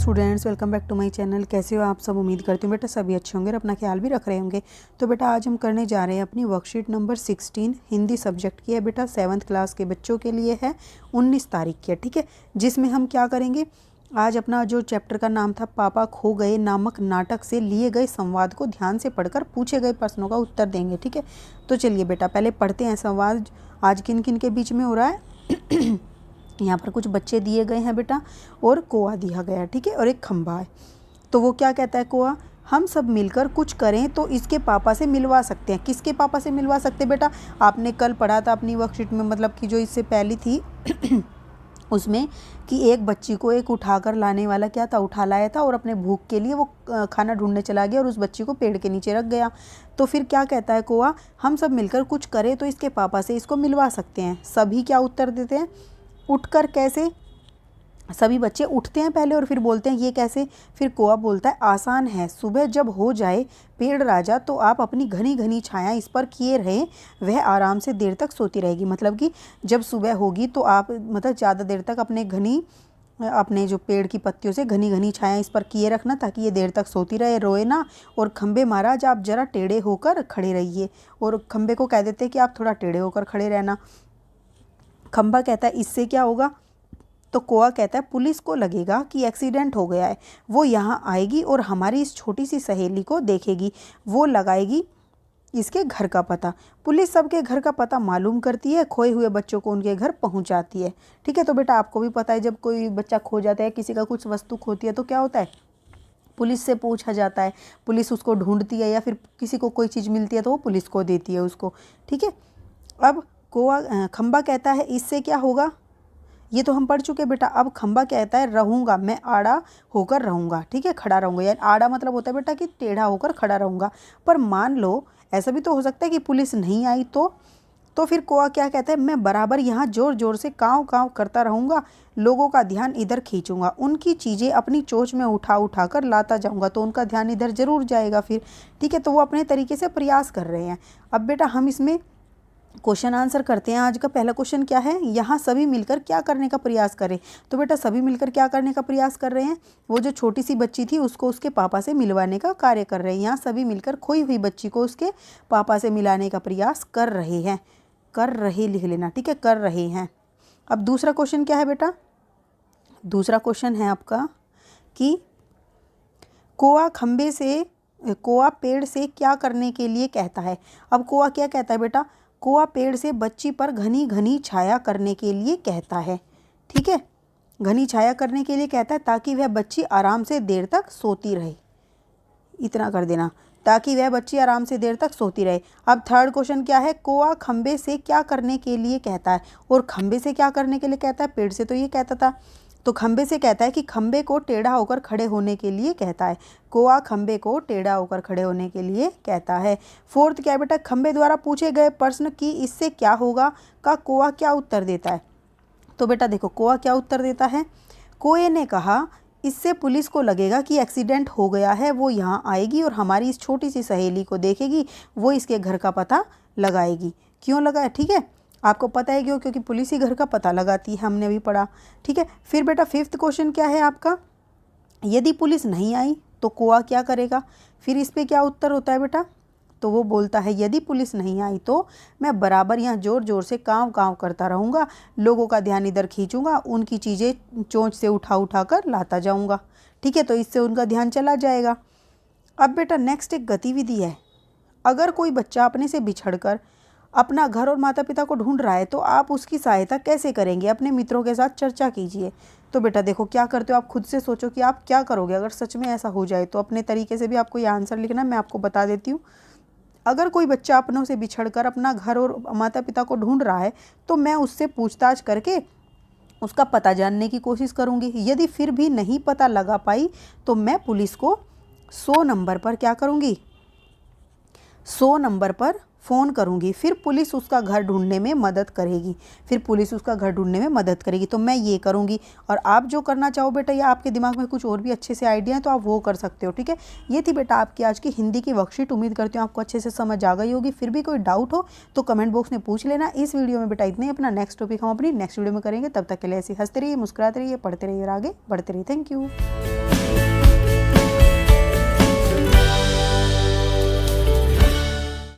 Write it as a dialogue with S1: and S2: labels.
S1: Students, welcome back to my channel. कैसे हो आप सब? उम्मीद करती हूँ बेटा सभी अच्छे होंगे और अपना ख्याल भी रख रहे होंगे। तो बेटा आज हम करने जा रहे हैं अपनी वर्कशीट नंबर 16 हिंदी सब्जेक्ट की है बेटा। 7th क्लास के बच्चों के लिए है, 19 तारीख की है, ठीक है। जिसमें हम क्या करेंगे, आज अपना जो चैप्टर का नाम था पापा खो गए नामक नाटक से लिए गए संवाद को ध्यान से पढ़कर पूछे गए प्रश्नों का उत्तर देंगे, ठीक है। तो चलिए बेटा पहले पढ़ते हैं संवाद आज किन किन के बीच में हो रहा है। यहाँ पर कुछ बच्चे दिए गए हैं बेटा और कोआ दिया गया है, ठीक है, और एक खंभा है। तो वो क्या कहता है कोआ, हम सब मिलकर कुछ करें तो इसके पापा से मिलवा सकते हैं। किसके पापा से मिलवा सकते हैं बेटा? आपने कल पढ़ा था अपनी वर्कशीट में, मतलब कि जो इससे पहली थी उसमें कि एक बच्ची को एक उठाकर लाने वाला क्या था, उठा लाया था और अपने भूख के लिए वो खाना ढूंढने चला गया और उस बच्ची को पेड़ के नीचे रख गया। तो फिर क्या कहता है कोआ, हम सब मिलकर कुछ करें तो इसके पापा से इसको मिलवा सकते हैं। सभी क्या उत्तर देते हैं, उठकर कैसे? सभी बच्चे उठते हैं पहले और फिर बोलते हैं ये कैसे। फिर कोआ बोलता है आसान है, सुबह जब हो जाए पेड़ राजा तो आप अपनी घनी घनी छाया इस पर किए रहें, वह आराम से देर तक सोती रहेगी। मतलब कि जब सुबह होगी तो आप मतलब ज़्यादा देर तक अपने जो पेड़ की पत्तियों से घनी घनी छाया इस पर किए रखना ताकि ये देर तक सोती रहे, रोए ना। और खंबे महाराज आप जरा टेढ़े होकर खड़े रहिए। और खंबे को कह देते हैं कि आप थोड़ा टेढ़े होकर खड़े रहना। खंबा कहता है इससे क्या होगा? तो कोआ कहता है पुलिस को लगेगा कि एक्सीडेंट हो गया है, वो यहाँ आएगी और हमारी इस छोटी सी सहेली को देखेगी, वो लगाएगी इसके घर का पता। पुलिस सबके घर का पता मालूम करती है, खोए हुए बच्चों को उनके घर पहुँचाती है, ठीक है। तो बेटा आपको भी पता है जब कोई बच्चा खो जाता है, किसी का कुछ वस्तु खोती है तो क्या होता है, पुलिस से पूछा जाता है, पुलिस उसको ढूंढती है, या फिर किसी को कोई चीज़ मिलती है तो वो पुलिस को देती है उसको, ठीक है। अब खंबा कहता है इससे क्या होगा, ये तो हम पढ़ चुके बेटा। अब खंबा कहता है रहूँगा, मैं आड़ा होकर रहूँगा, ठीक है, खड़ा रहूँगा। यानी आड़ा मतलब होता है बेटा कि टेढ़ा होकर खड़ा रहूँगा। पर मान लो ऐसा भी तो हो सकता है कि पुलिस नहीं आई तो फिर कोआ क्या कहता है, मैं बराबर यहाँ जोर जोर से काँव काँव करता रहूँगा, लोगों का ध्यान इधर खींचूंगा, उनकी चीज़ें अपनी चोंच में उठा उठा कर लाता जाऊँगा तो उनका ध्यान इधर ज़रूर जाएगा फिर, ठीक है। तो वो अपने तरीके से प्रयास कर रहे हैं। अब बेटा हम इसमें क्वेश्चन आंसर करते हैं। आज का पहला क्वेश्चन क्या है, यहाँ सभी मिलकर क्या करने का प्रयास करें। तो बेटा सभी मिलकर क्या करने का प्रयास कर रहे हैं, वो जो छोटी सी बच्ची थी उसको उसके पापा से मिलवाने का कार्य कर रहे हैं। यहाँ सभी मिलकर खोई हुई बच्ची को उसके पापा से मिलाने का प्रयास कर रहे हैं। कर रहे लिख लेना, ठीक है, कर रहे हैं। अब दूसरा क्वेश्चन क्या है बेटा, दूसरा क्वेश्चन है आपका कि कोआ पेड़ से क्या करने के लिए कहता है। अब कोआ क्या कहता है बेटा, कोआ पेड़ से बच्ची पर घनी घनी छाया करने के लिए कहता है, ठीक है, घनी छाया करने के लिए कहता है ताकि वह बच्ची आराम से देर तक सोती रहे। इतना कर देना, ताकि वह बच्ची आराम से देर तक सोती रहे। अब थर्ड क्वेश्चन क्या है, कोआ खंबे से क्या करने के लिए कहता है। और खंबे से क्या करने के लिए कहता है, पेड़ से तो ये कहता था, तो खंबे से कहता है कि खंबे को टेढ़ा होकर खड़े होने के लिए कहता है। कोआ खंबे को टेढ़ा होकर खड़े होने के लिए कहता है। फोर्थ क्या है बेटा, खंबे द्वारा पूछे गए प्रश्न कि इससे क्या होगा का कोआ क्या उत्तर देता है। तो बेटा देखो कोआ क्या उत्तर देता है, कोए ने कहा इससे पुलिस को लगेगा कि एक्सीडेंट हो गया है, वो यहाँ आएगी और हमारी इस छोटी सी सहेली को देखेगी, वो इसके घर का पता लगाएगी। क्यों लगाया, ठीक है, आपको पता है क्यों, क्योंकि पुलिस ही घर का पता लगाती है, हमने अभी पढ़ा, ठीक है। फिर बेटा फिफ्थ क्वेश्चन क्या है आपका, यदि पुलिस नहीं आई तो कोआ क्या करेगा। फिर इस पे क्या उत्तर होता है बेटा, तो वो बोलता है यदि पुलिस नहीं आई तो मैं बराबर यहाँ जोर जोर से काँव काँव करता रहूँगा, लोगों का ध्यान इधर खींचूंगा, उनकी चीज़ें चोंच से उठा उठा कर लाता जाऊँगा, ठीक है। तो इससे उनका ध्यान चला जाएगा। अब बेटा नेक्स्ट एक गतिविधि है, अगर कोई बच्चा अपने से बिछड़कर अपना घर और माता पिता को ढूंढ रहा है तो आप उसकी सहायता कैसे करेंगे, अपने मित्रों के साथ चर्चा कीजिए। तो बेटा देखो क्या करते हो, आप खुद से सोचो कि आप क्या करोगे अगर सच में ऐसा हो जाए। तो अपने तरीके से भी आपको ये आंसर लिखना है, मैं आपको बता देती हूँ। अगर कोई बच्चा अपनों से बिछड़कर अपना घर और माता पिता को ढूंढ रहा है तो मैं उससे पूछताछ करके उसका पता जानने की कोशिश करूँगी। यदि फिर भी नहीं पता लगा पाई तो मैं पुलिस को 100 नंबर पर क्या करूँगी, 100 नंबर पर फ़ोन करूँगी, फिर पुलिस उसका घर ढूंढने में मदद करेगी, तो मैं ये करूँगी। और आप जो करना चाहो बेटा, या आपके दिमाग में कुछ और भी अच्छे से आइडिया हैं तो आप वो कर सकते हो, ठीक है। ये थी बेटा आपकी आज की हिंदी की वर्कशीट। उम्मीद करती हूँ आपको अच्छे से समझ आ गई होगी। फिर भी कोई डाउट हो तो कमेंट बॉक्स में पूछ लेना। इस वीडियो में बेटा इतने ही, अपना नेक्स्ट टॉपिक हम अपनी नेक्स्ट वीडियो में करेंगे। तब तक के लिए ऐसे हंसते रहिए, मुस्कुराते रहिए, पढ़ते रहिए और आगे बढ़ते रहिए। Thank you.